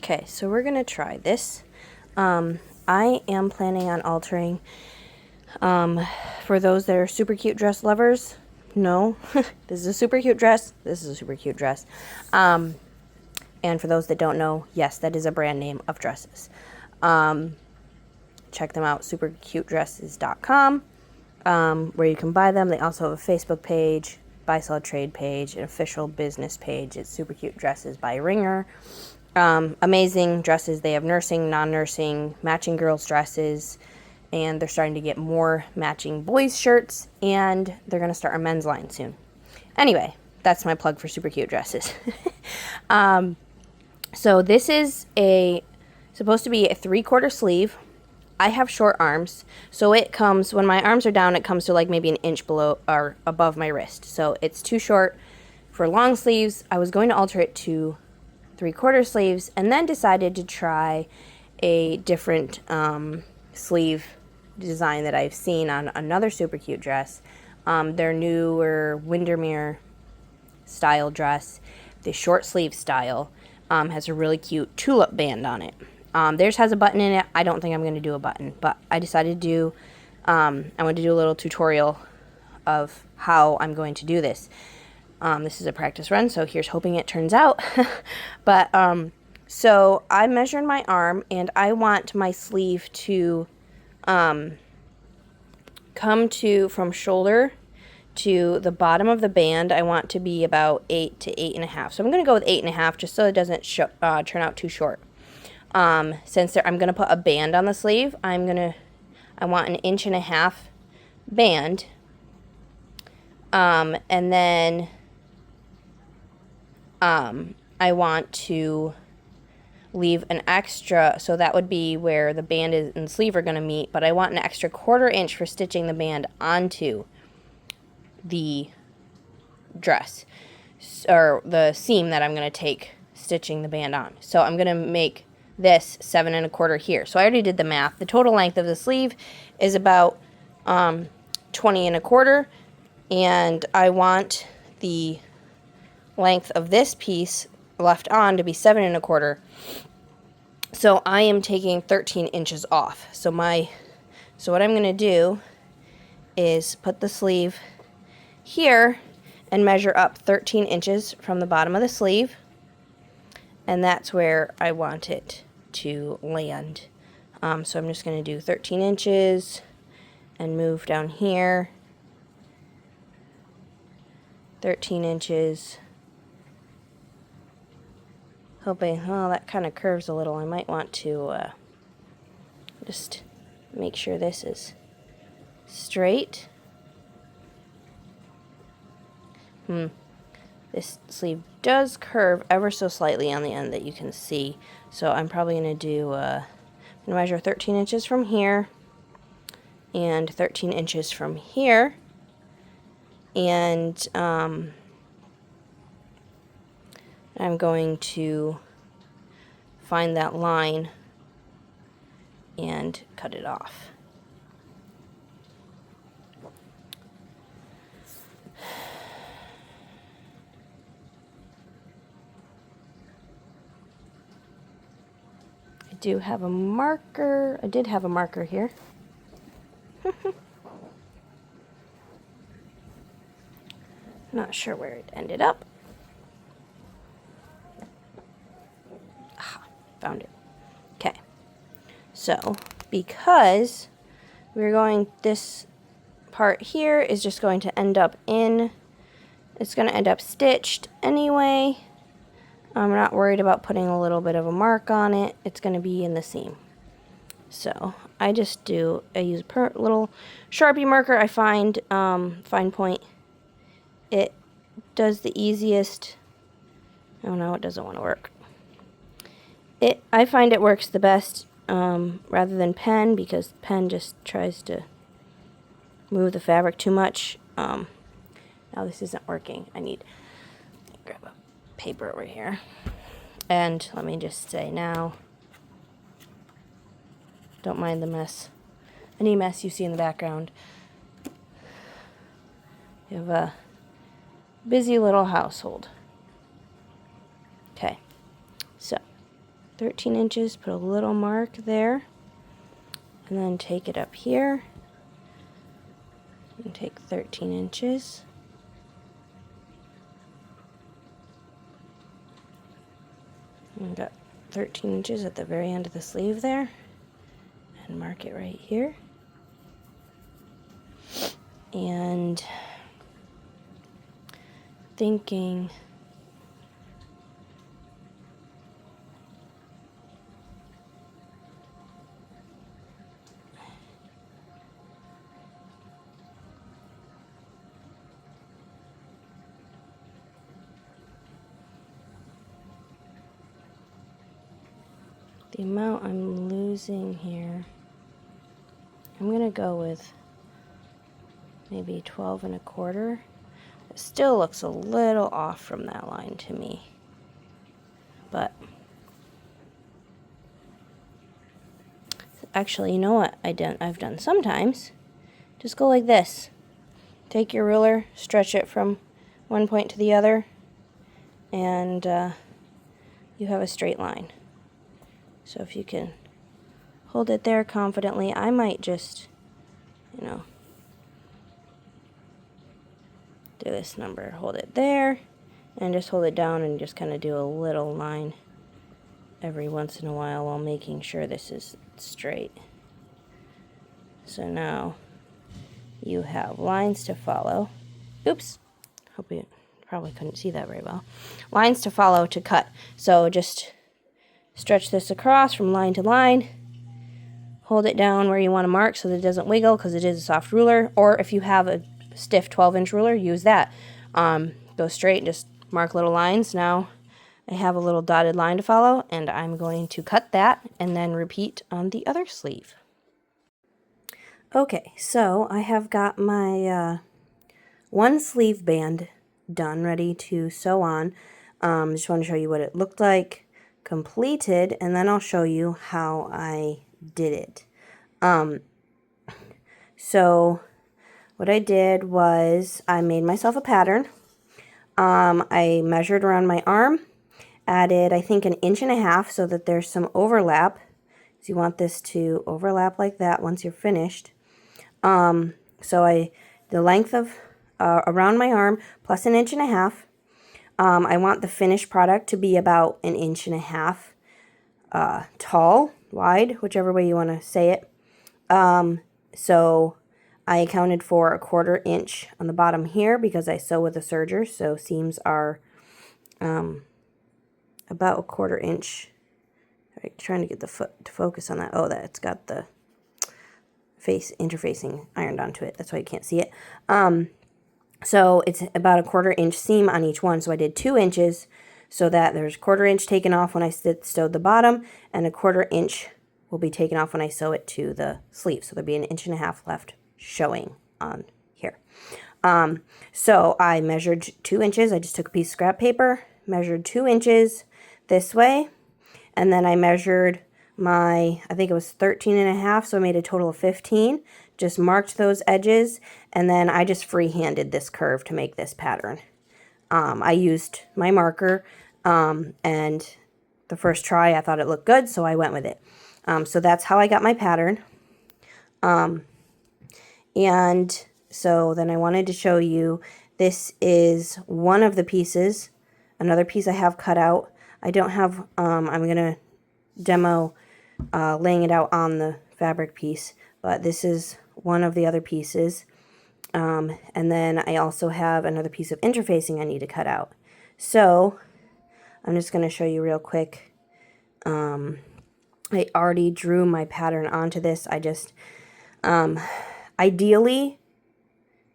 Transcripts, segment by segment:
Okay, so we're gonna try this. I am planning on altering. For those that are super cute dress lovers, no, this is a super cute dress. This is a super cute dress. And for those that don't know, yes, that is a brand name of dresses. Check them out, supercutedresses.com, where you can buy them. They also have a Facebook page, buy, sell, trade page, an official business page. It's Super Cute Dresses by Ringer. Amazing dresses. They have nursing, non-nursing, matching girls' dresses, and they're starting to get more matching boys' shirts, and they're going to start a men's line soon. Anyway, that's my plug for Super Cute Dresses. So this is supposed to be a 3/4 sleeve. I have short arms, so it comes, when my arms are down, it comes to like maybe an inch below or above my wrist. So it's too short for long sleeves. I was going to alter it to 3/4 sleeves, and then decided to try a different sleeve design that I've seen on another super cute dress. Their newer Windermere style dress, the short sleeve style, has a really cute tulip band on it. Theirs has a button in it. I don't think I'm going to do a button, but I decided to do, I want to do a little tutorial of how I'm going to do this. This is a practice run, so here's hoping it turns out. But, so I measured my arm, and I want my sleeve to come to, from shoulder to the bottom of the band, I want to be about 8 to 8.5. So I'm going to go with 8.5, just so it doesn't turn out too short. Since I'm going to put a band on the sleeve, I want 1.5 inch band. And then I want to leave an extra, so that would be where the band and sleeve are going to meet, but I want an extra 1/4 inch for stitching the band onto the dress, or the seam that I'm going to take stitching the band on. So I'm going to make this 7.25 here. So I already did the math. The total length of the sleeve is about 20.25, and I want the length of this piece left on to be 7.25. So I am taking 13 inches off. So what I'm going to do is put the sleeve here and measure up 13 inches from the bottom of the sleeve, and that's where I want it to land. So I'm just going to do 13 inches and move down here 13 inches, hoping, oh, that kind of curves a little. I might want to just make sure this is straight. This sleeve does curve ever so slightly on the end that you can see. So I'm probably going to do, I'm going to measure 13 inches from here and 13 inches from here. And I'm going to find that line and cut it off. I do have a marker. I did have a marker here. Not sure where it ended up. Found it. Okay. So, because we're going, this part here is just going to end up it's going to end up stitched anyway. I'm not worried about putting a little bit of a mark on it. It's going to be in the seam. So, I use a little Sharpie marker I find, fine point. It does the easiest. Oh no, it doesn't want to work. I find it works the best rather than pen, because pen just tries to move the fabric too much. Now this isn't working. I need to grab a paper over here. And let me just say now, don't mind the mess. Any mess you see in the background. You have a busy little household. Okay, so 13 inches, put a little mark there, and then take it up here and take 13 inches. And got 13 inches at the very end of the sleeve there, and mark it right here. And thinking the amount I'm losing here, I'm gonna go with maybe 12 1/4. It still looks a little off from that line to me, but actually, you know what I've done sometimes? Just go like this. Take your ruler, stretch it from one point to the other, and you have a straight line. So if you can hold it there confidently, I might just, you know, do this number, hold it there, and just hold it down and just kind of do a little line every once in a while making sure this is straight. So now you have lines to follow. Oops, hope you probably couldn't see that very well. Lines to follow to cut. So just stretch this across from line to line. Hold it down where you want to mark so that it doesn't wiggle because it is a soft ruler. Or if you have a stiff 12-inch ruler, use that. Go straight and just mark little lines. Now I have a little dotted line to follow, and I'm going to cut that and then repeat on the other sleeve. Okay, so I have got my one sleeve band done, ready to sew on. Just want to show you what it looked like completed, and then I'll show you how I did it. So what I did was I made myself a pattern. I measured around my arm, added I think 1.5 inches so that there's some overlap. So you want this to overlap like that once you're finished. So the length of around my arm plus 1.5 inches. I want the finished product to be about 1.5 inches tall, wide, whichever way you want to say it. So I accounted for 1/4 inch on the bottom here because I sew with a serger, so seams are about 1/4 inch. All right, trying to get the foot to focus on that. Oh, that's got the face interfacing ironed onto it. That's why you can't see it. So it's about 1/4 inch seam on each one. So I did 2 inches so that there's 1/4 inch taken off when I sewed the bottom, and 1/4 inch will be taken off when I sew it to the sleeve. So there'll be 1.5 inches left showing on here. So I measured 2 inches. I just took a piece of scrap paper, measured 2 inches this way, and then I measured I think it was 13.5, so I made a total of 15. Just marked those edges, and then I just freehanded this curve to make this pattern. I used my marker, and the first try I thought it looked good, so I went with it. So that's how I got my pattern. And so then I wanted to show you, this is one of the pieces. Another piece I have cut out. I don't have, I'm going to demo laying it out on the fabric piece, but this is one of the other pieces. And then I also have another piece of interfacing I need to cut out. So I'm just going to show you real quick. I already drew my pattern onto this. I just, ideally,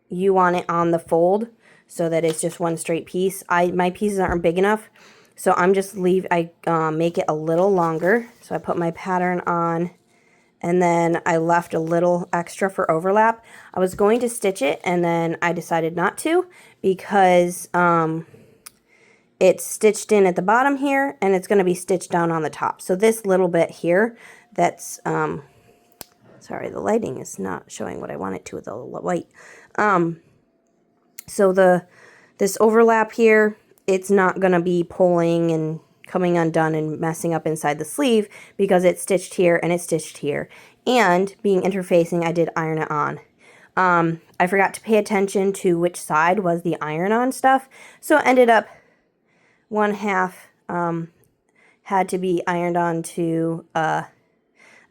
you want it on the fold so that it's just one straight piece. My pieces aren't big enough, so I'm just make it a little longer. So I put my pattern on, and then I left a little extra for overlap. I was going to stitch it, and then I decided not to because it's stitched in at the bottom here, and it's going to be stitched down on the top. So this little bit here, that's, sorry, the lighting is not showing what I want it to with the white. So this overlap here, it's not going to be pulling and coming undone and messing up inside the sleeve because it's stitched here and it's stitched here. And being interfacing, I did iron it on. I forgot to pay attention to which side was the iron-on stuff, so it ended up one half had to be ironed on to,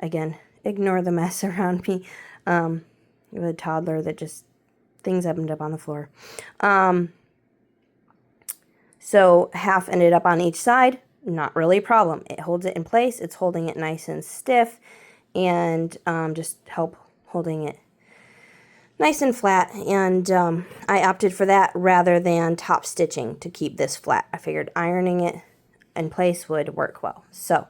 again, ignore the mess around me, with a toddler that just, things ended up on the floor. So half ended up on each side, not really a problem. It holds it in place, it's holding it nice and stiff, and just help holding it nice and flat, and I opted for that rather than top stitching to keep this flat. I figured ironing it in place would work well. So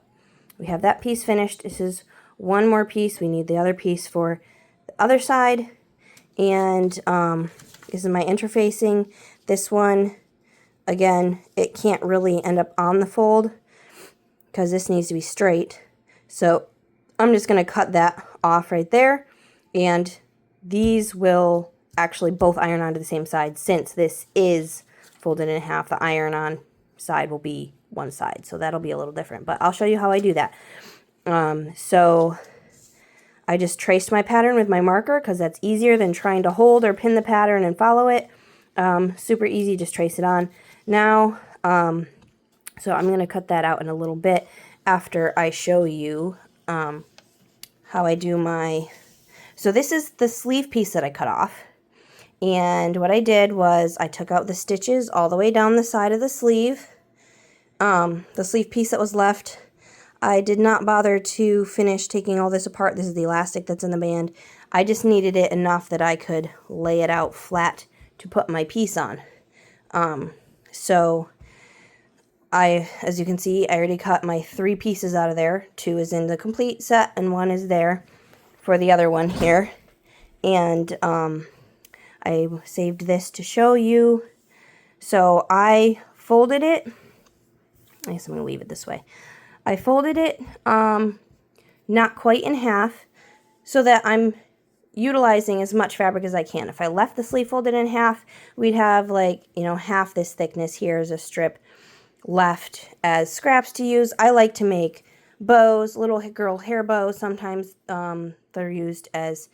we have that piece finished. This is one more piece. We need the other piece for the other side, and this is my interfacing. This one, again, it can't really end up on the fold because this needs to be straight. So I'm just going to cut that off right there, and these will actually both iron onto the same side. Since this is folded in half, the iron-on side will be one side, so that'll be a little different, but I'll show you how I do that. So I just traced my pattern with my marker because that's easier than trying to hold or pin the pattern and follow it. Super easy, just trace it on. Now, so I'm going to cut that out in a little bit after I show you how I do my... So this is the sleeve piece that I cut off, and what I did was I took out the stitches all the way down the side of the sleeve. The sleeve piece that was left, I did not bother to finish taking all this apart. This is the elastic that's in the band. I just needed it enough that I could lay it out flat to put my piece on. So as you can see, I already cut my 3 pieces out of there. 2 is in the complete set and 1 is there for the other one here, and I saved this to show you. So I folded it, I guess I'm going to leave it this way. I folded it not quite in half so that I'm utilizing as much fabric as I can. If I left the sleeve folded in half, we'd have like, you know, half this thickness here as a strip left as scraps to use. I like to make bows, little girl hair bows. Sometimes they're used as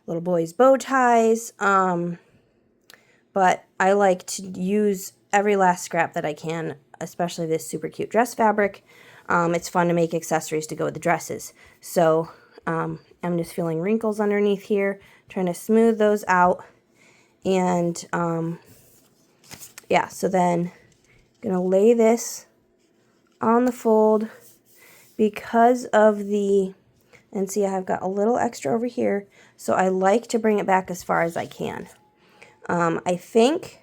little boys' bow ties, but I like to use every last scrap that I can, especially this super cute dress fabric. It's fun to make accessories to go with the dresses. So I'm just feeling wrinkles underneath here, trying to smooth those out, and yeah, so then I'm going to lay this on the fold. Because of the, and see, I've got a little extra over here, so I like to bring it back as far as I can. I think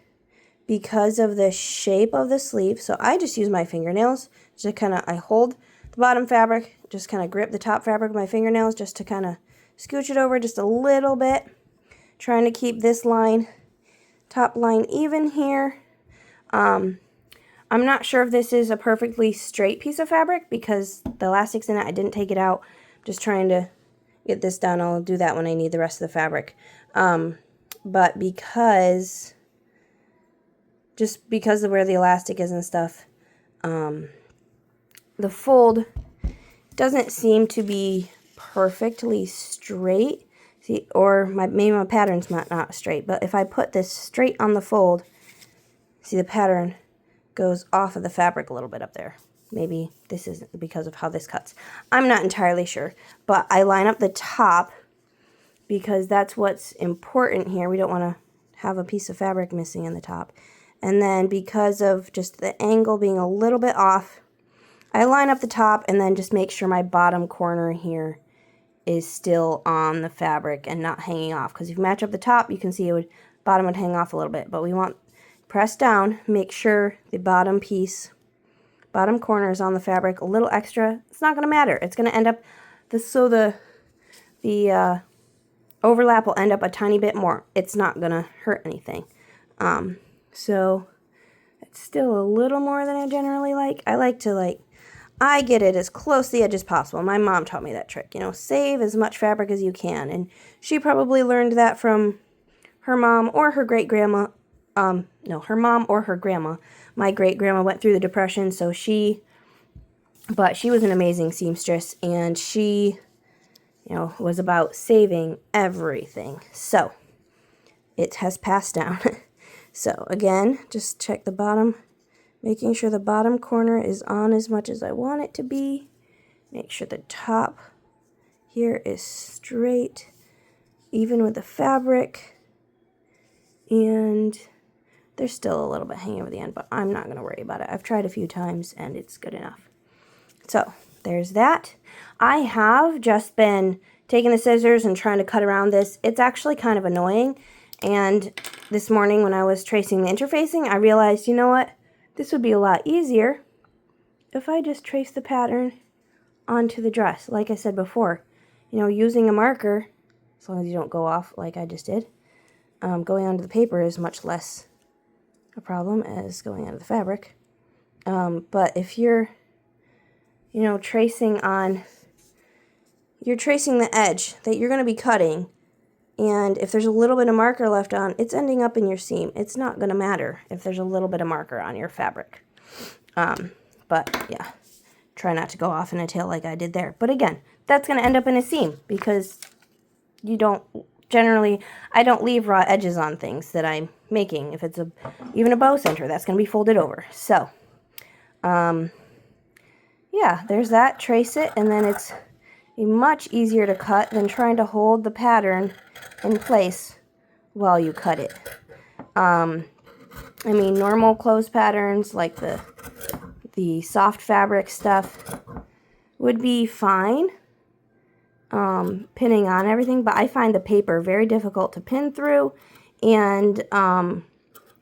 because of the shape of the sleeve, so I just use my fingernails to kind of, I hold the bottom fabric, just kind of grip the top fabric with my fingernails just to kind of scooch it over just a little bit, trying to keep this line, top line even here. I'm not sure if this is a perfectly straight piece of fabric because the elastic's in it. I didn't take it out. Just trying to get this done. I'll do that when I need the rest of the fabric. But just because of where the elastic is and stuff, the fold doesn't seem to be perfectly straight. See, or maybe my pattern's not straight. But if I put this straight on the fold, see the pattern goes off of the fabric a little bit up there. Maybe this isn't because of how this cuts. I'm not entirely sure, but I line up the top because that's what's important here. We don't want to have a piece of fabric missing in the top. And then because of just the angle being a little bit off, I line up the top and then just make sure my bottom corner here is still on the fabric and not hanging off. Because if you match up the top, you can see bottom would hang off a little bit, but we want press down, make sure the bottom corner is on the fabric a little extra. It's not going to matter. It's going to end up, the overlap will end up a tiny bit more. It's not going to hurt anything. So it's still a little more than I generally like. I like to I get it as close to the edge as possible. My mom taught me that trick, save as much fabric as you can. And she probably learned that from her mom or her great-grandma. No, her mom or her grandma. My great-grandma went through the Depression, so she But she was an amazing seamstress, and she, was about saving everything. So it has passed down. So again, just check the bottom, making sure the bottom corner is on as much as I want it to be. Make sure the top here is straight, even with the fabric. And there's still a little bit hanging over the end, but I'm not going to worry about it. I've tried a few times and it's good enough. So there's that. I have just been taking the scissors and trying to cut around this. It's actually kind of annoying. And this morning when I was tracing the interfacing, I realized, you know what? This would be a lot easier if I just trace the pattern onto the dress. Like I said before, using a marker, as long as you don't go off like I just did, going onto the paper is much less a problem as going onto the fabric. But if you're, tracing on, you're tracing the edge that you're going to be cutting, and if there's a little bit of marker left on, it's ending up in your seam. It's not going to matter if there's a little bit of marker on your fabric. But yeah, try not to go off in a tail like I did there. But again, that's going to end up in a seam because you don't, generally, I don't leave raw edges on things that I'm making. If it's even a bow center, that's going to be folded over. So, yeah, there's that. Trace it, and then it's much easier to cut than trying to hold the pattern in place while you cut it. I mean, normal clothes patterns like the soft fabric stuff would be fine, pinning on everything, but I find the paper very difficult to pin through, and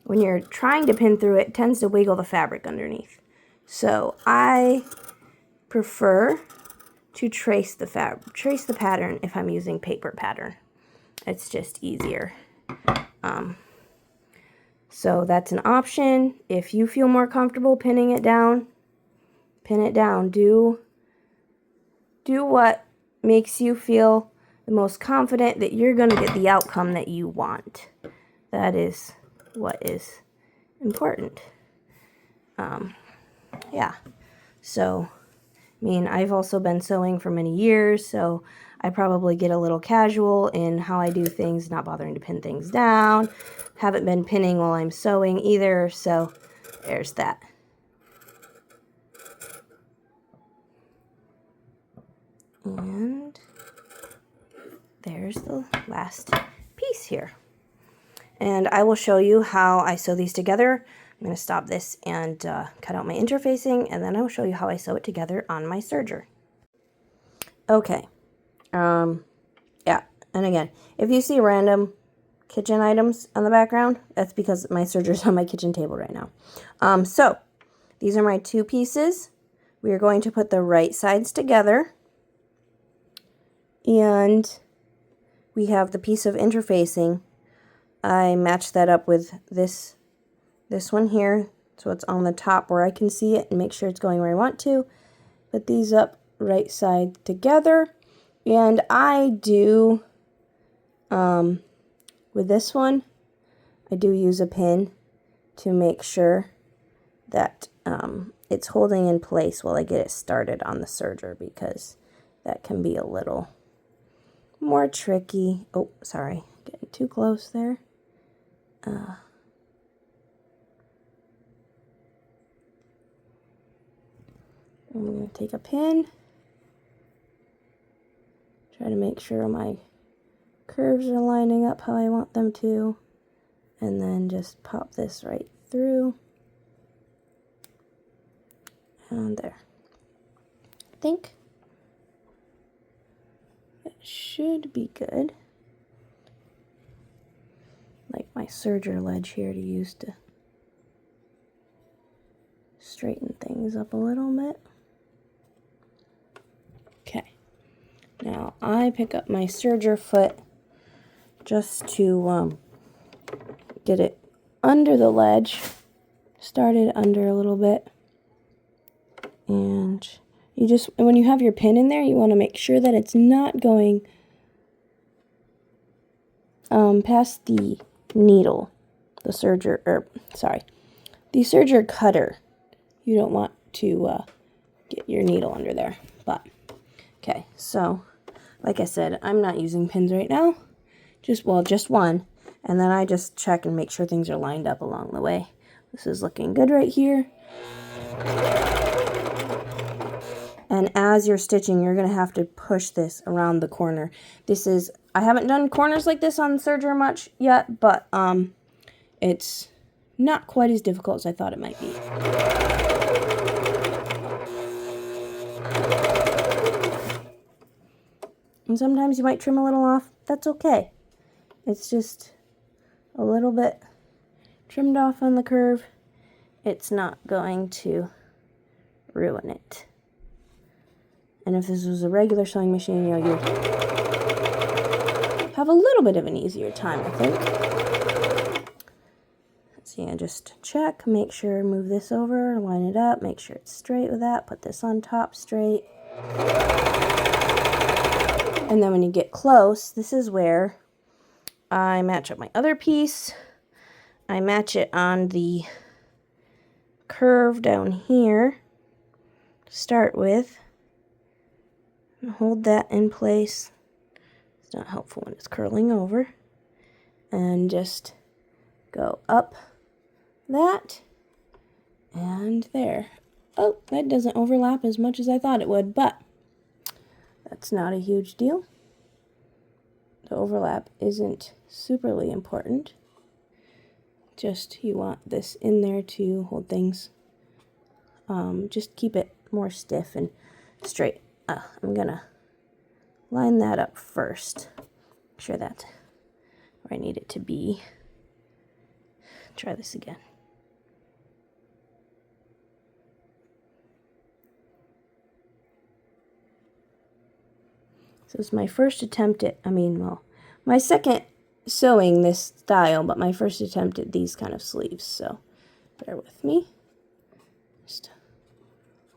when you're trying to pin through it, it tends to wiggle the fabric underneath. So I prefer to trace the pattern if I'm using paper pattern. It's just easier. So that's an option. If you feel more comfortable pinning it down, pin it down. Do what makes you feel the most confident that you're going to get the outcome that you want. That is what is important. Yeah. So, I mean, I've also been sewing for many years, so I probably get a little casual in how I do things, not bothering to pin things down. Haven't been pinning while I'm sewing either, so there's that. And there's the last piece here. And I will show you how I sew these together. I'm going to stop this and cut out my interfacing, and then I will show you how I sew it together on my serger. Okay. Yeah, and again, if you see random kitchen items on the background, that's because my serger's on my kitchen table right now. So, these are my two pieces. We are going to put the right sides together, and we have the piece of interfacing. I matched that up with this one here, so it's on the top where I can see it and make sure it's going where I want to. Put these up right side together, and I do, with this one, I do use a pin to make sure that it's holding in place while I get it started on the serger, because that can be a little more tricky. Oh, sorry, getting too close there. I'm going to take a pin, try to make sure my curves are lining up how I want them to, and then just pop this right through, and there. I think it should be good. Like my serger ledge here to use to straighten things up a little bit. Okay, now I pick up my serger foot just to get it under the ledge, start it under a little bit, and you just, when you have your pin in there, you want to make sure that it's not going past the needle, the serger cutter. You don't want to get your needle under there. But, okay, so, like I said, I'm not using pins right now. Just one. And then I just check and make sure things are lined up along the way. This is looking good right here. And as you're stitching, you're going to have to push this around the corner. I haven't done corners like this on serger much yet, but it's not quite as difficult as I thought it might be. And sometimes you might trim a little off. That's okay. It's just a little bit trimmed off on the curve. It's not going to ruin it. And if this was a regular sewing machine, you'd have a little bit of an easier time, I think. So yeah, just check, make sure, move this over, line it up, make sure it's straight with that, put this on top straight. And then when you get close, this is where I match up my other piece. I match it on the curve down here to start with. And hold that in place. It's not helpful when it's curling over. And just go up that and there. Oh, that doesn't overlap as much as I thought it would, but that's not a huge deal. The overlap isn't superly important. Just you want this in there to hold things. Just keep it more stiff and straight. I'm gonna line that up first. Make sure that's where I need it to be. Try this again. So it's my first attempt at, my second sewing this style, but my first attempt at these kind of sleeves, so bear with me. Just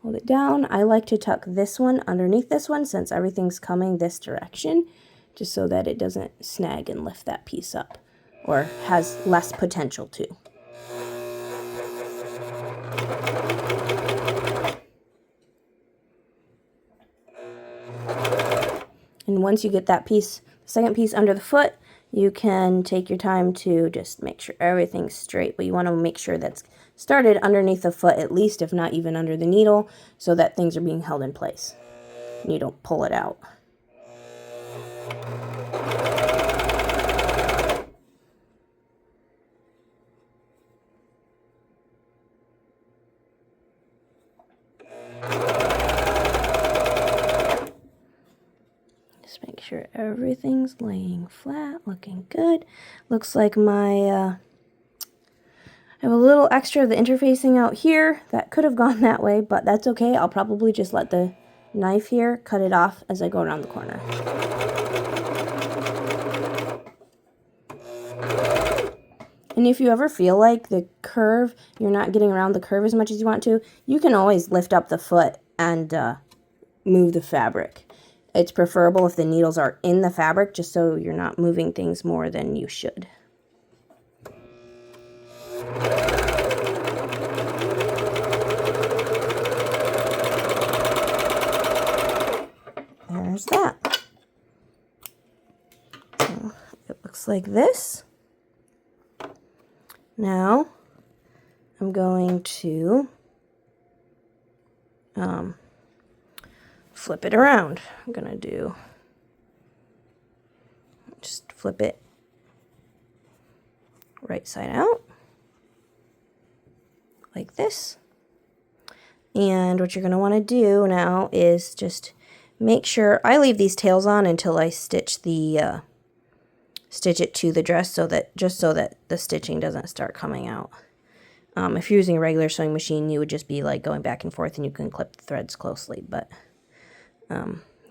hold it down. I like to tuck this one underneath this one since everything's coming this direction, just so that it doesn't snag and lift that piece up, or has less potential to. And once you get that piece, the second piece under the foot, you can take your time to just make sure everything's straight, but you want to make sure that's started underneath the foot at least, if not even under the needle, so that things are being held in place and you don't pull it out. Just make sure everything's laying flat, looking good. Looks like I have a little extra of the interfacing out here. That could have gone that way, but that's okay. I'll probably just let the knife here cut it off as I go around the corner. And if you ever feel like the curve, you're not getting around the curve as much as you want to, you can always lift up the foot and move the fabric. It's preferable if the needles are in the fabric, just so you're not moving things more than you should. There's that. So it looks like this. Now I'm going to flip it around. I'm gonna just flip it right side out like this. And what you're gonna want to do now is just make sure I leave these tails on until I stitch it to the dress, so that the stitching doesn't start coming out. If you're using a regular sewing machine, you would just be like going back and forth and you can clip the threads closely, but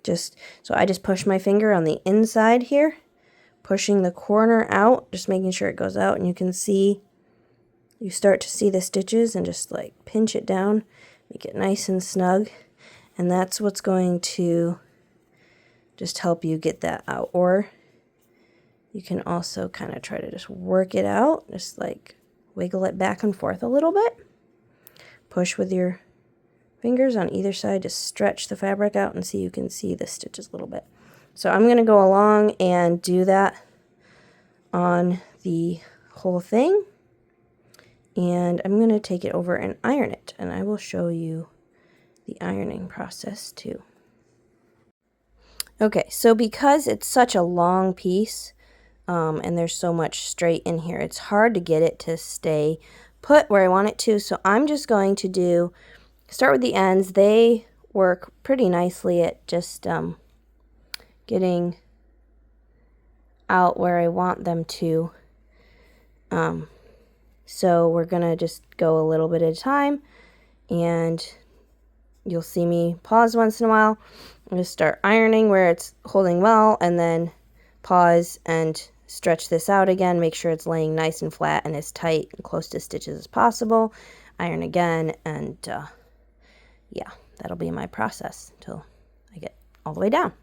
so I just push my finger on the inside here, pushing the corner out, just making sure it goes out, and you start to see the stitches, and just like pinch it down, make it nice and snug, and that's what's going to just help you get that out. Or you can also kind of try to just work it out, just like wiggle it back and forth a little bit, push with your fingers on either side to stretch the fabric out and see, you can see the stitches a little bit. So I'm going to go along and do that on the whole thing, and I'm going to take it over and iron it, and I will show you the ironing process too. Okay, so because it's such a long piece and there's so much straight in here, it's hard to get it to stay put where I want it to, so I'm just going to start with the ends. They work pretty nicely at just getting out where I want them to. So we're gonna just go a little bit at a time, and you'll see me pause once in a while. I'm gonna start ironing where it's holding well, and then pause and stretch this out again, make sure it's laying nice and flat and as tight and close to stitches as possible. Iron again, and yeah, that'll be my process until I get all the way down.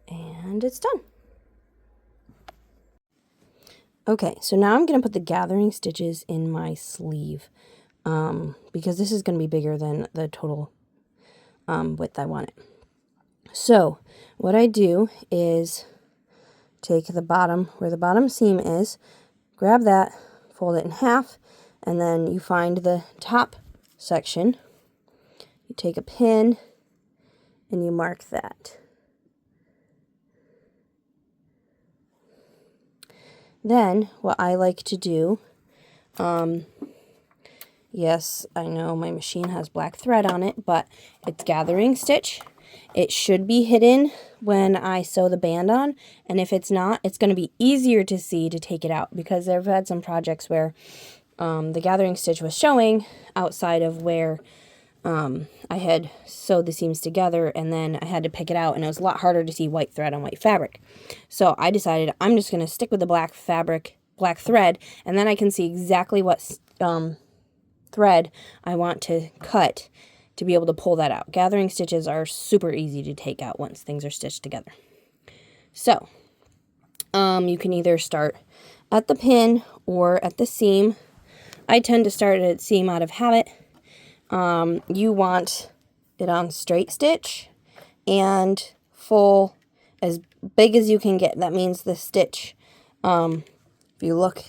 And it's done. Okay, so now I'm going to put the gathering stitches in my sleeve because this is going to be bigger than the total width I want it. So what I do is take the bottom, where the bottom seam is, grab that, fold it in half, and then you find the top section. You take a pin and you mark that. Then what I like to do, yes, I know my machine has black thread on it, but it's gathering stitch. It should be hidden when I sew the band on, and if it's not, it's going to be easier to see to take it out, because I've had some projects where the gathering stitch was showing outside of where I had sewed the seams together, and then I had to pick it out, and it was a lot harder to see white thread on white fabric. So I decided I'm just going to stick with the black thread, and then I can see exactly what thread I want to cut to be able to pull that out. Gathering stitches are super easy to take out once things are stitched together. So, you can either start at the pin or at the seam. I tend to start at seam out of habit. You want it on straight stitch and full, as big as you can get. That means the stitch, if you look,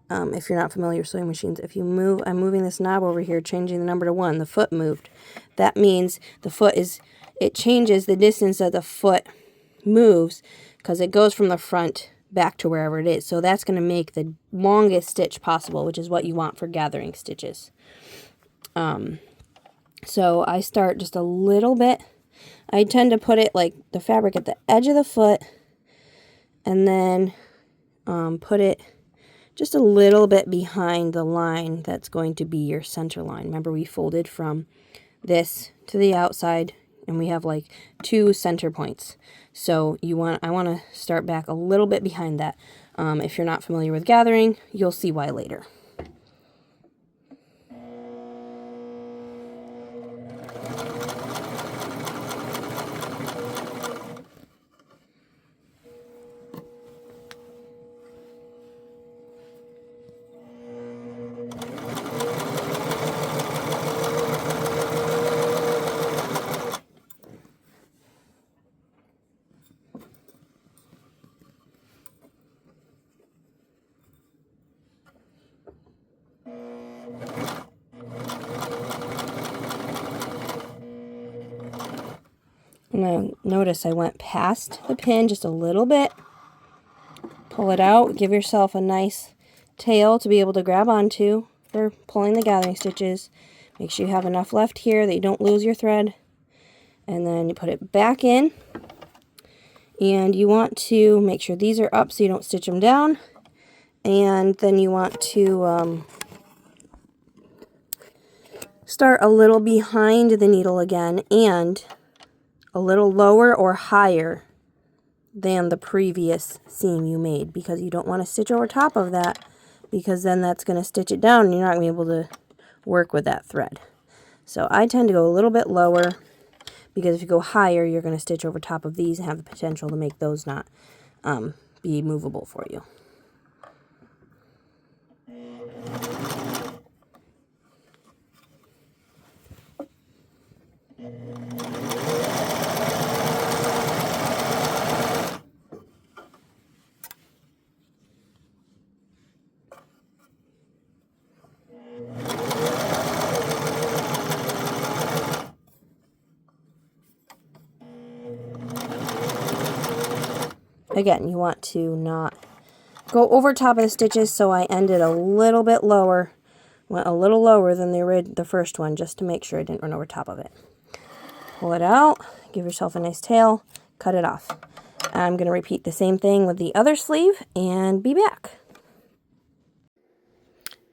if you're not familiar with sewing machines, if you move, I'm moving this knob over here, changing the number to 1, the foot moved. That means the foot is, it changes the distance that the foot moves because it goes from the front back to wherever it is. So that's going to make the longest stitch possible, which is what you want for gathering stitches. So I start just a little bit. I tend to put it like the fabric at the edge of the foot and then put it just a little bit behind the line that's going to be your center line. Remember, we folded from this to the outside and we have like 2 center points. So I want to start back a little bit behind that. If you're not familiar with gathering, you'll see why later. Now notice I went past the pin just a little bit. Pull it out. Give yourself a nice tail to be able to grab onto for pulling the gathering stitches. Make sure you have enough left here that you don't lose your thread. And then you put it back in. And you want to make sure these are up so you don't stitch them down. And then you want to start a little behind the needle again and a little lower or higher than the previous seam you made, because you don't want to stitch over top of that, because then that's going to stitch it down and you're not going to be able to work with that thread. So I tend to go a little bit lower, because if you go higher, you're going to stitch over top of these and have the potential to make those not be movable for you. Again, you want to not go over top of the stitches, so I ended a little bit lower, went a little lower than the first one, just to make sure I didn't run over top of it. Pull it out, give yourself a nice tail, cut it off. I'm going to repeat the same thing with the other sleeve and be back.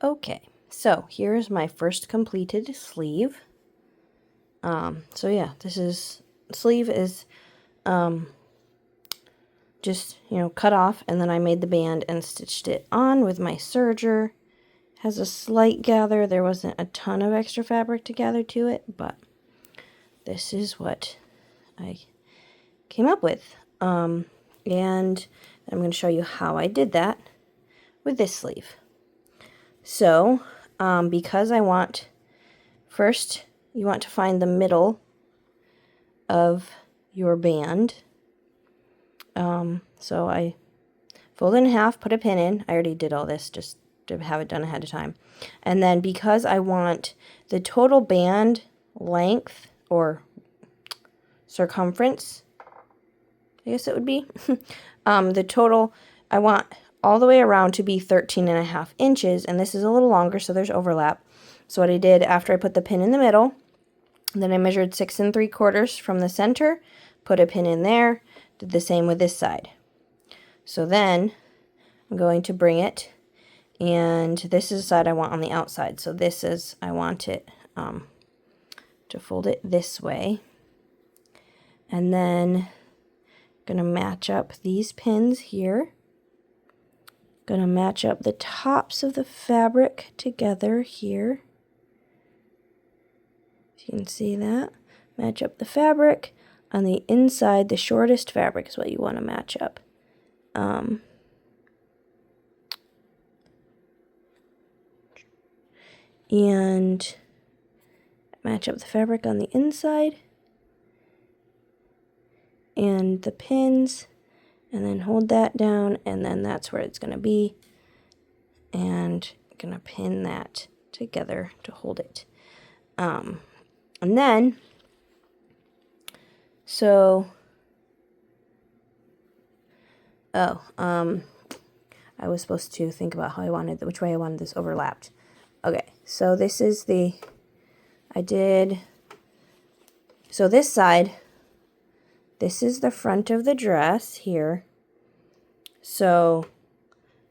Okay, so here's my first completed sleeve. So yeah, sleeve is just, cut off, and then I made the band and stitched it on with my serger. Has a slight gather. There wasn't a ton of extra fabric to gather to it, but this is what I came up with. And I'm going to show you how I did that with this sleeve. So, because first you want to find the middle of your band. So I fold it in half, put a pin in. I already did all this just to have it done ahead of time. And then because I want the total band length or circumference, I guess it would be, the total, I want all the way around to be 13.5 inches, and this is a little longer, so there's overlap. So what I did after I put the pin in the middle, then I measured 6 3/4 from the center, put a pin in there, did the same with this side. So then I'm going to bring it, and this is the side I want on the outside. So this is, I want it to fold it this way. And then I'm going to match up these pins here. Going to match up the tops of the fabric together here. If you can see that. Match up the fabric, on the inside, the shortest fabric is what you want to match up. And match up the fabric on the inside and the pins, and then hold that down, and then that's where it's going to be, and I'm going to pin that together to hold it. And then I was supposed to think about how I wanted, which way I wanted this overlapped. Okay, so this is so this side, this is the front of the dress here. So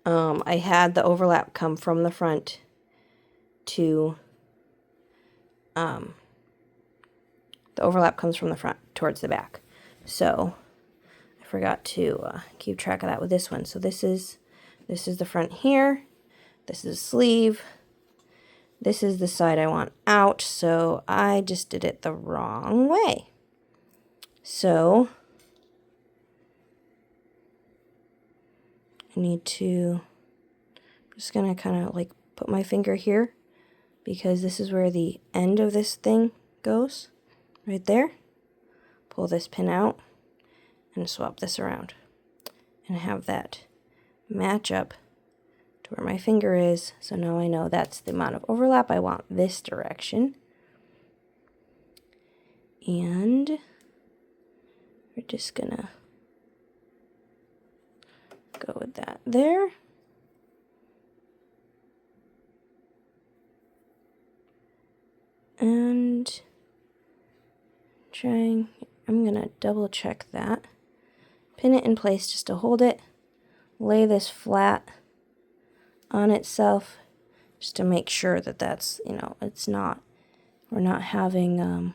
I had the overlap come from the front to, the overlap comes from the front towards the back. So I forgot to keep track of that with this one. So this is the front here. This is a sleeve. This is the side I want out, so I just did it the wrong way. So I need to, I'm just going to kind of like put my finger here, because this is where the end of this thing goes, right there. Pull this pin out and swap this around and have that match up to where my finger is. So now I know that's the amount of overlap I want this direction. And we're just gonna go with that there. And I'm gonna double check that. Pin it in place just to hold it. Lay this flat on itself just to make sure that that's, it's not, we're not having,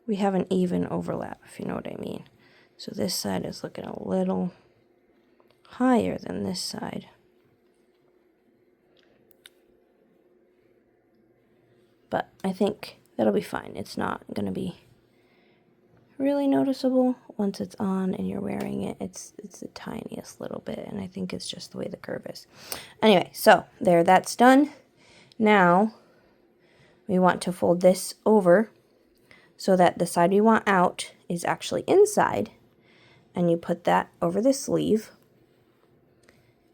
we have an even overlap, if you know what I mean. So this side is looking a little higher than this side. But I think that'll be fine. It's not going to be really noticeable once it's on and you're wearing it. It's the tiniest little bit, and I think it's just the way the curve is. Anyway, so there, that's done. Now we want to fold this over so that the side we want out is actually inside, and you put that over the sleeve,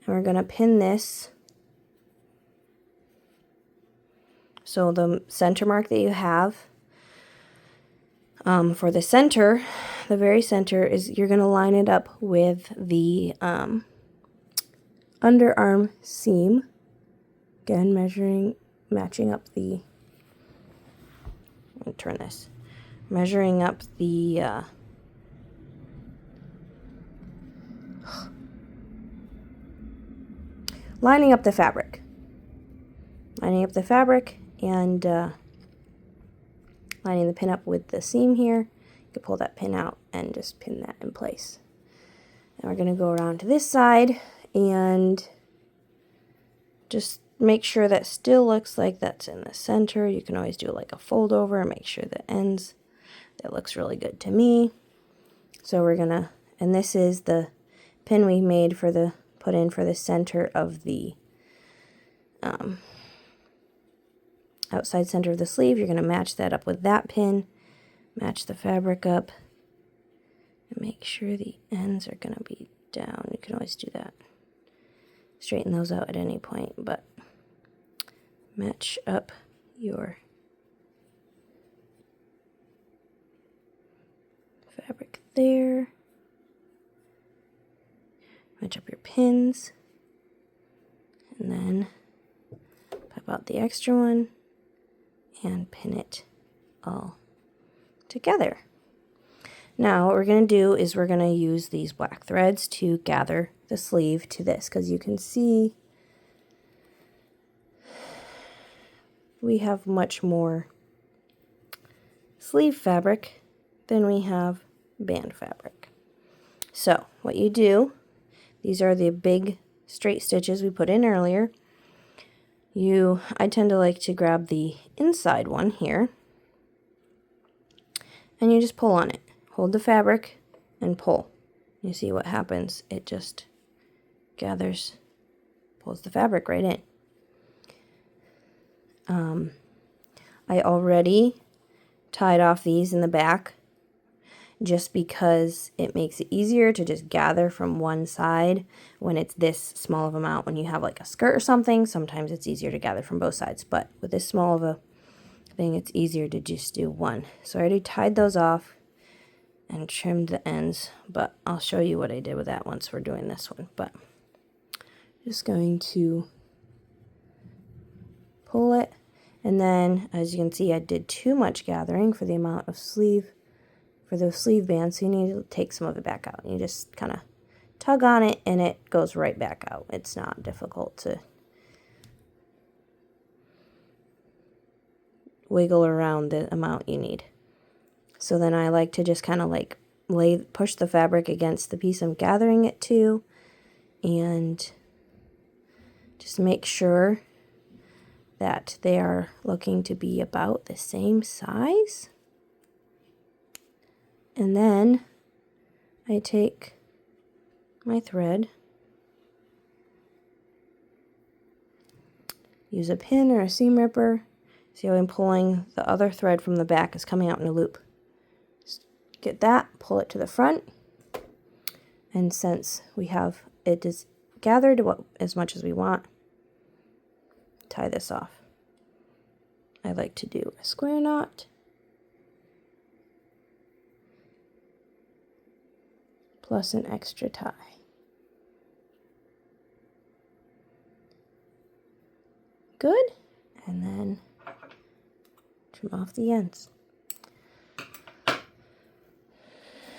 and we're going to pin this. So the center mark that you have, for the center, the very center, is you're going to line it up with the underarm seam. Again, matching up the, let me turn this, measuring up the, lining up the fabric. Lining up the fabric and lining the pin up with the seam here. You can pull that pin out and just pin that in place. And we're going to go around to this side and just make sure that still looks like that's in the center. You can always do like a fold over and make sure that ends. That looks really good to me. So we're going to, and this is the pin we made for the, put in for the center of the outside center of the sleeve. You're going to match that up with that pin, match the fabric up, and make sure the ends are going to be down. You can always do that. Straighten those out at any point, but match up your fabric there. Match up your pins, and then pop out the extra one and pin it all together. Now what we're going to do is we're going to use these black threads to gather the sleeve to this, because you can see we have much more sleeve fabric than we have band fabric. So what you do, these are the big straight stitches we put in earlier. I tend to like to grab the inside one here and you just pull on it. Hold the fabric and pull. You see what happens. It just gathers, pulls the fabric right in. I already tied off these in the back just because it makes it easier to just gather from one side when it's this small of amount. When you have like a skirt or something, sometimes it's easier to gather from both sides, but with this small of a thing, it's easier to just do one. So I already tied those off and trimmed the ends, but I'll show you what I did with that once we're doing this one. But just going to pull it, and then as you can see, I did too much gathering for the amount of sleeve, for those sleeve bands, so you need to take some of it back out. You just kind of tug on it and it goes right back out. It's not difficult to wiggle around the amount you need. So then I like to just kind of like push the fabric against the piece I'm gathering it to, and just make sure that they are looking to be about the same size. And then I take my thread, use a pin or a seam ripper. See how I'm pulling the other thread from the back is coming out in a loop. Just get that, pull it to the front, and since we have it is gathered as much as we want, tie this off. I like to do a square knot, plus an extra tie. Good, and then trim off the ends.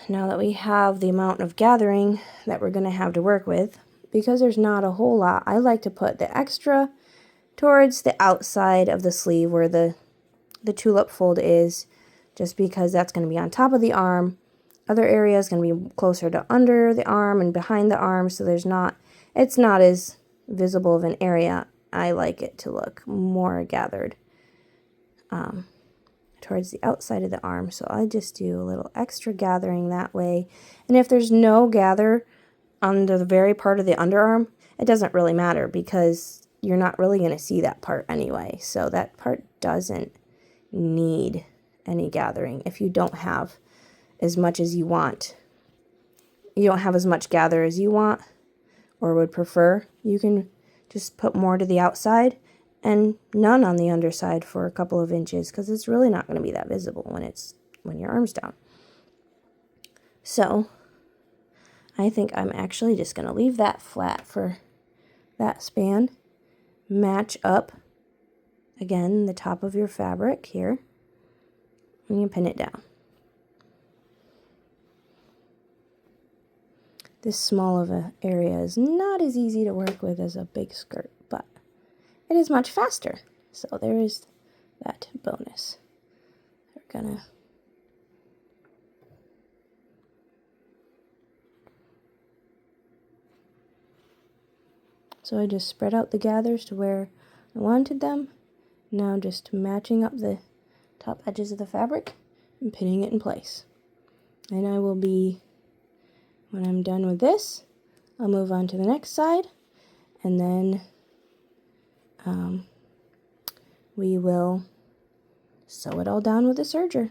Now that we have the amount of gathering that we're going to have to work with, because there's not a whole lot, I like to put the extra towards the outside of the sleeve where the tulip fold is, just because that's going to be on top of the arm. Other area is going to be closer to under the arm and behind the arm, so it's not as visible of an area. I like it to look more gathered towards the outside of the arm, so I just do a little extra gathering that way. And if there's no gather under the very part of the underarm, it doesn't really matter because you're not really going to see that part anyway, so that part doesn't need any gathering. If you don't have as much as you want, you don't have as much gather as you want or would prefer, you can just put more to the outside and none on the underside for a couple of inches, because it's really not going to be that visible when your arm's down. So I think I'm actually just going to leave that flat for that span. Match up again the top of your fabric here, and you pin it down. This small of an area is not as easy to work with as a big skirt, but it is much faster. So there is that bonus. We're gonna so I just spread out the gathers to where I wanted them. Now just matching up the top edges of the fabric and pinning it in place. And I will be, when I'm done with this, I'll move on to the next side, and then we will sew it all down with a serger.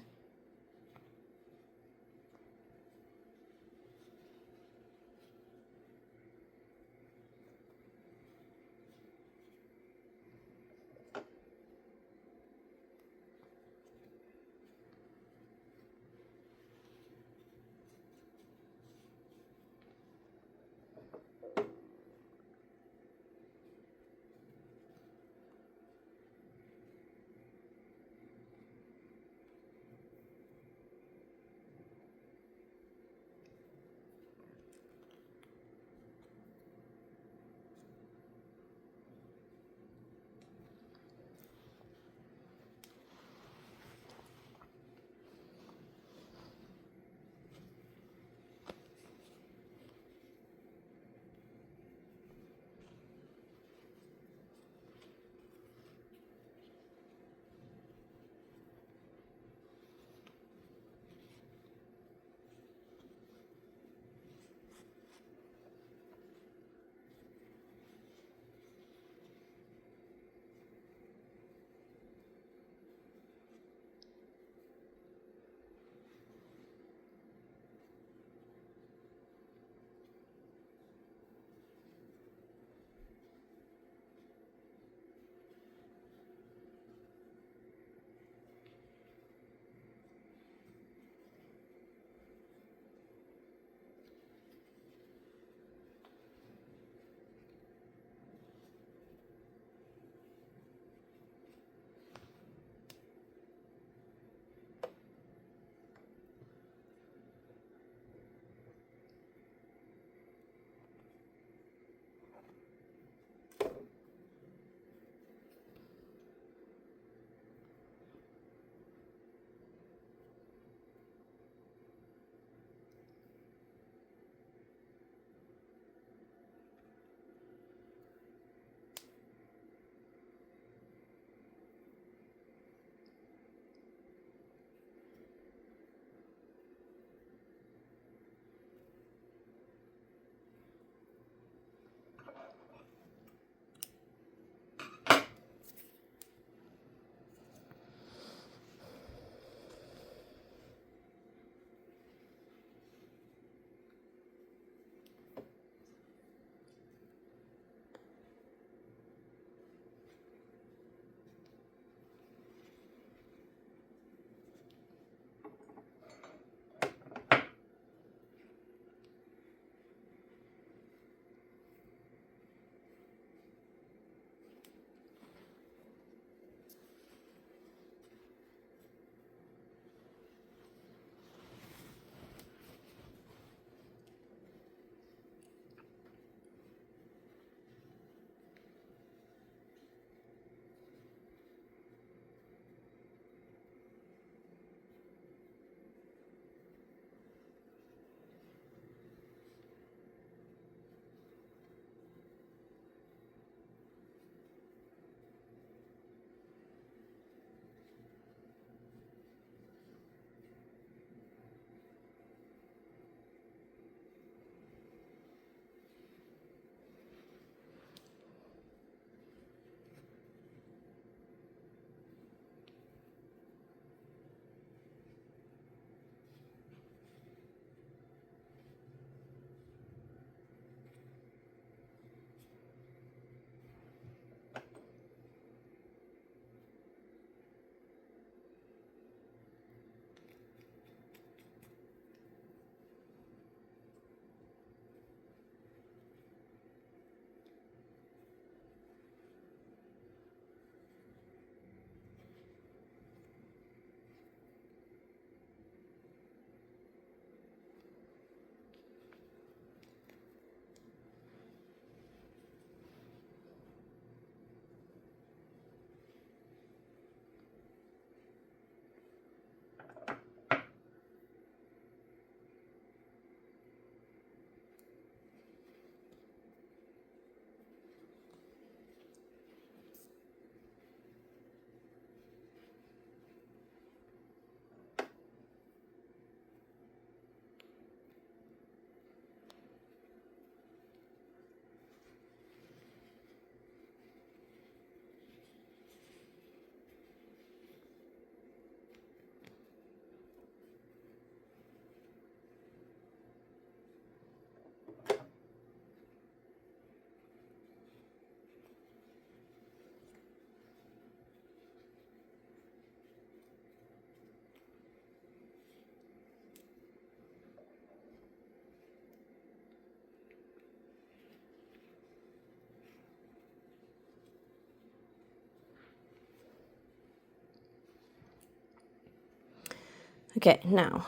Okay, now,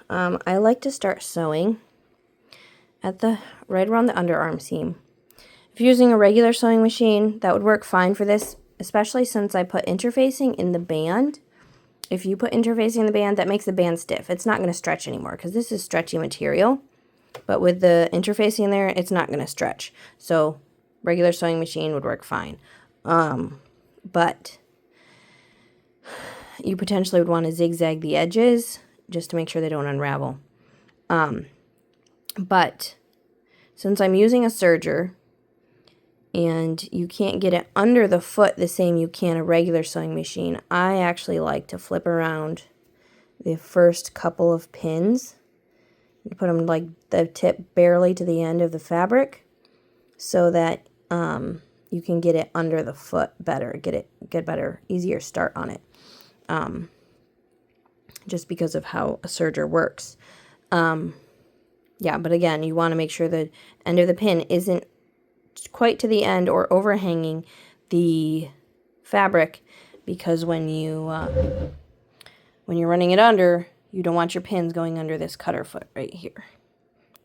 I like to start sewing at the right around the underarm seam. If you're using a regular sewing machine, that would work fine for this, especially since I put interfacing in the band. If you put interfacing in the band, that makes the band stiff. It's not going to stretch anymore because this is stretchy material. But with the interfacing in there, it's not going to stretch. So regular sewing machine would work fine. But you potentially would want to zigzag the edges just to make sure they don't unravel. But since I'm using a serger and you can't get it under the foot the same you can a regular sewing machine, I actually like to flip around the first couple of pins. You put them like the tip barely to the end of the fabric so that you can get it under the foot better, get better, easier start on it. Just because of how a serger works. Yeah, but again, you want to make sure the end of the pin isn't quite to the end or overhanging the fabric, because when you're running it under, you don't want your pins going under this cutter foot right here.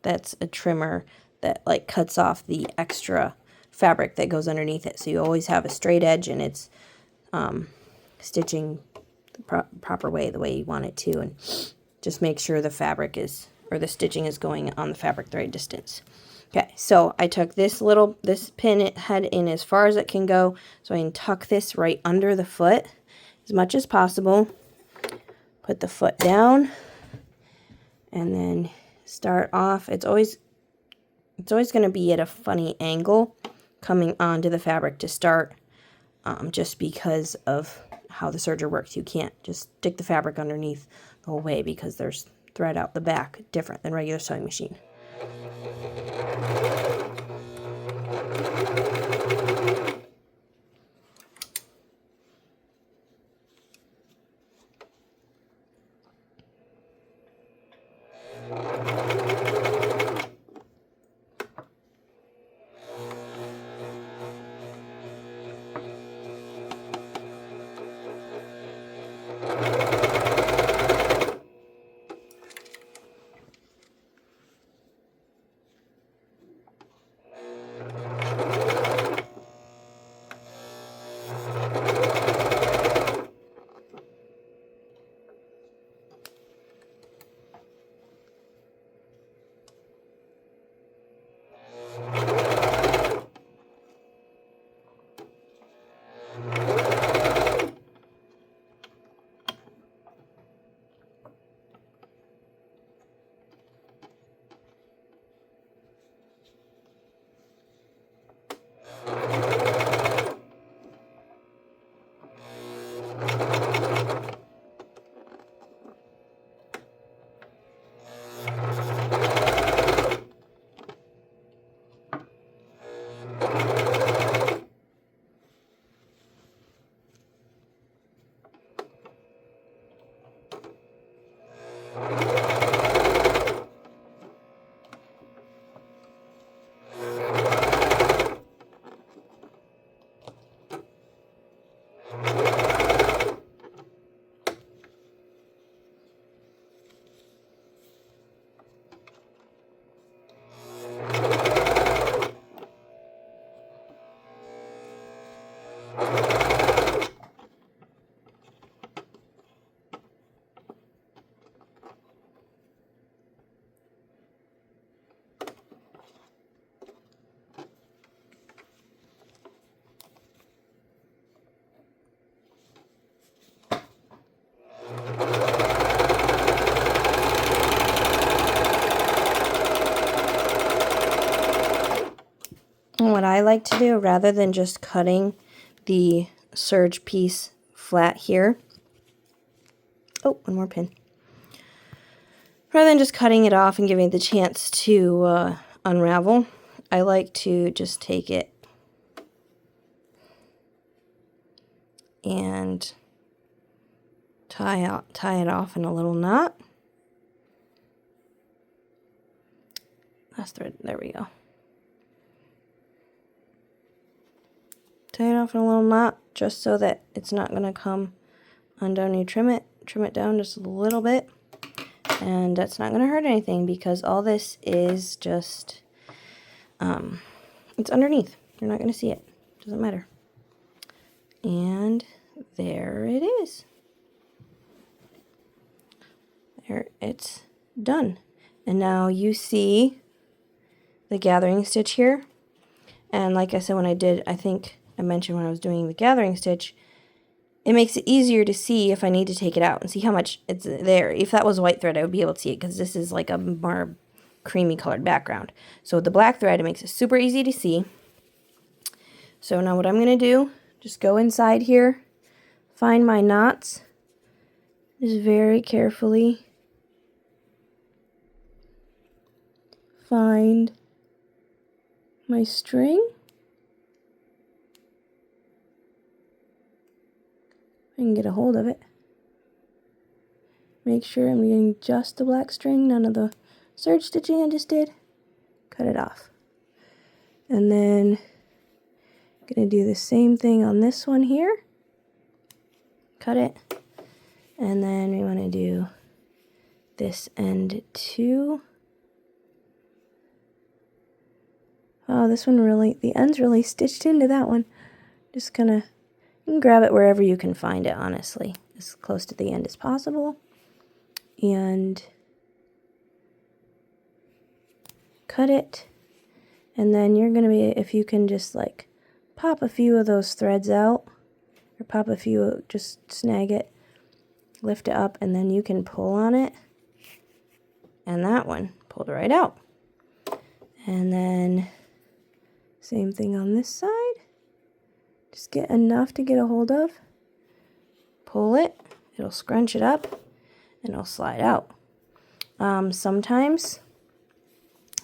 That's a trimmer that like cuts off the extra fabric that goes underneath it. So you always have a straight edge and it's stitching the proper way, the way you want it to, and just make sure the fabric is, or the stitching is going on the fabric the right distance. Okay, so I took this pin head in as far as it can go, so I can tuck this right under the foot as much as possible. Put the foot down, and then start off. It's always going to be at a funny angle coming onto the fabric to start, just because of how the serger works. You can't just stick the fabric underneath the whole way because there's thread out the back, different than regular sewing machine. And what I like to do, rather than just cutting the serge piece flat here, oh, one more pin. Rather than just cutting it off and giving it the chance to unravel, I like to just take it and tie it off in a little knot. Last thread, there we go. Tie it off in a little knot just so that it's not going to come undone. You trim it down just a little bit. And that's not going to hurt anything because all this is just, it's underneath. You're not going to see it. Doesn't matter. And there it is. There, it's done. And now you see the gathering stitch here. And like I said, when I did, I think I mentioned when I was doing the gathering stitch, it makes it easier to see if I need to take it out and see how much it's there. If that was white thread, I would be able to see it because this is like a more creamy colored background. So with the black thread, it makes it super easy to see. So now what I'm going to do, just go inside here, find my knots, just very carefully find my string. I can get a hold of it. Make sure I'm getting just the black string, none of the serge stitching I just did. Cut it off. And then I'm going to do the same thing on this one here. Cut it. And then we want to do this end too. Oh, this one really, the end's really stitched into that one. Just gonna, you can grab it wherever you can find it, honestly. As close to the end as possible. And cut it. And then you're gonna be, if you can just like pop a few of those threads out, or pop a few, just snag it, lift it up, and then you can pull on it. And that one pulled right out. And then same thing on this side. Just get enough to get a hold of. Pull it. It'll scrunch it up. And it'll slide out. Sometimes,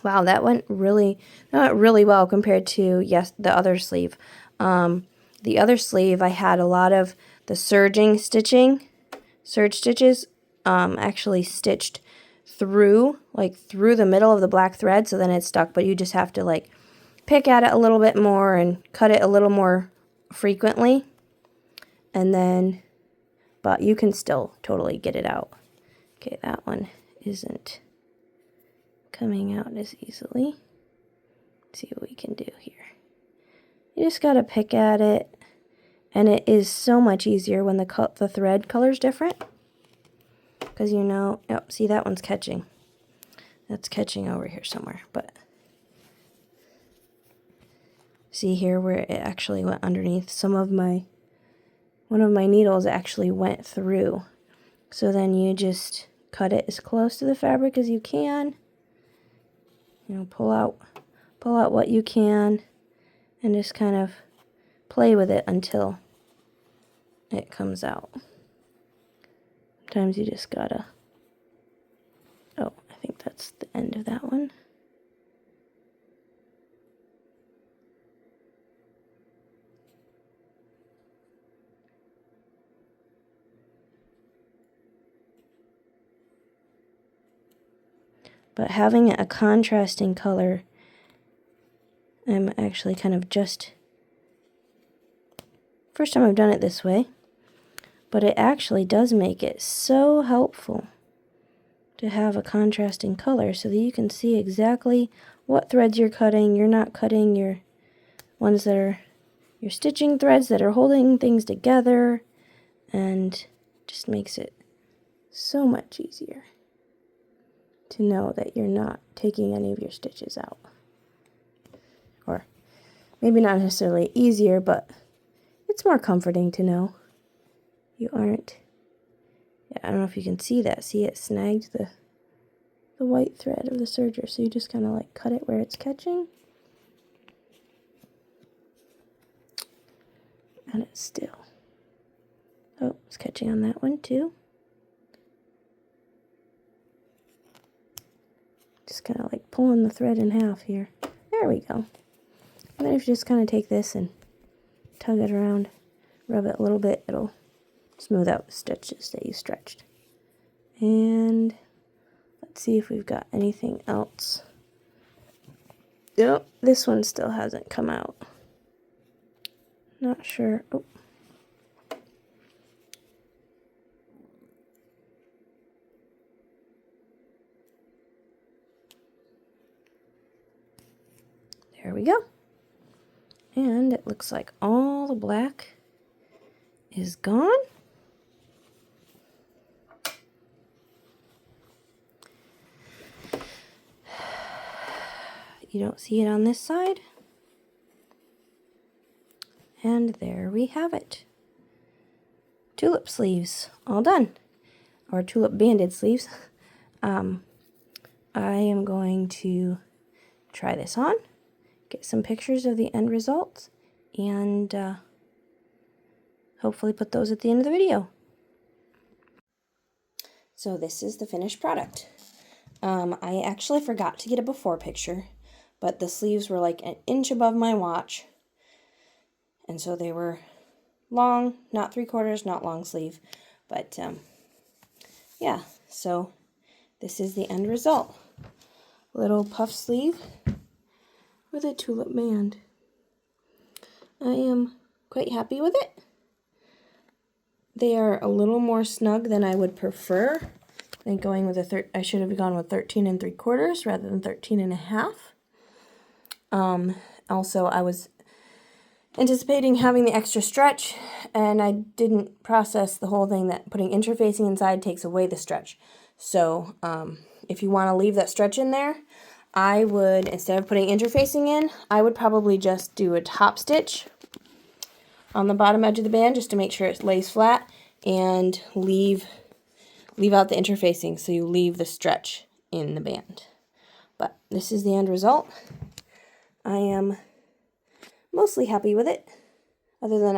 wow, that went really well compared to, yes, the other sleeve. The other sleeve, I had a lot of the serge stitches, actually stitched through the middle of the black thread, so then it stuck, but you just have to like pick at it a little bit more and cut it a little more frequently, and then, but you can still totally get it out. Okay, that one isn't coming out as easily. Let's see what we can do here. You just gotta pick at it, and it is so much easier when the thread color's different, because you know, yep, see that one's catching. That's catching over here somewhere, but see here where it actually went underneath. One of my needles actually went through. So then you just cut it as close to the fabric as you can. You know, pull out what you can, and just kind of play with it until it comes out. Sometimes you just gotta, oh, I think that's the end of that one. But having a contrasting color, I'm actually kind of just, first time I've done it this way, but it actually does make it so helpful to have a contrasting color so that you can see exactly what threads you're cutting. You're not cutting your ones that are your stitching threads that are holding things together, and just makes it so much easier to know that you're not taking any of your stitches out. Or maybe not necessarily easier, but it's more comforting to know you aren't. Yeah, I don't know if you can see that. See, it snagged the white thread of the serger, so you just kind of like cut it where it's catching. And it's still. Oh, it's catching on that one too. Just kind of like pulling the thread in half here. There we go. And then if you just kind of take this and tug it around, rub it a little bit, it'll smooth out the stitches that you stretched. And let's see if we've got anything else. Yep, this one still hasn't come out. Not sure. Oh. There we go. And it looks like all the black is gone. You don't see it on this side. And there we have it. Tulip sleeves, all done. Or tulip banded sleeves. I am going to try this on, get some pictures of the end results, and hopefully put those at the end of the video. So this is the finished product. I actually forgot to get a before picture, but the sleeves were like an inch above my watch, and so they were long, not 3/4, not long sleeve, but yeah, so this is the end result. Little puff sleeve with a tulip band. I am quite happy with it. They are a little more snug than I would prefer. I think going with I should have gone with 13 3/4 rather than 13 1/2. Also, I was anticipating having the extra stretch, and I didn't process the whole thing that putting interfacing inside takes away the stretch. So if you want to leave that stretch in there, I would, instead of putting interfacing in, I would probably just do a top stitch on the bottom edge of the band just to make sure it lays flat, and leave out the interfacing so you leave the stretch in the band. But this is the end result. I am mostly happy with it, other than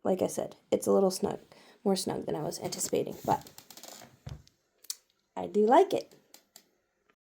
like I said, it's a little snug, more snug than I was anticipating, but I do like it.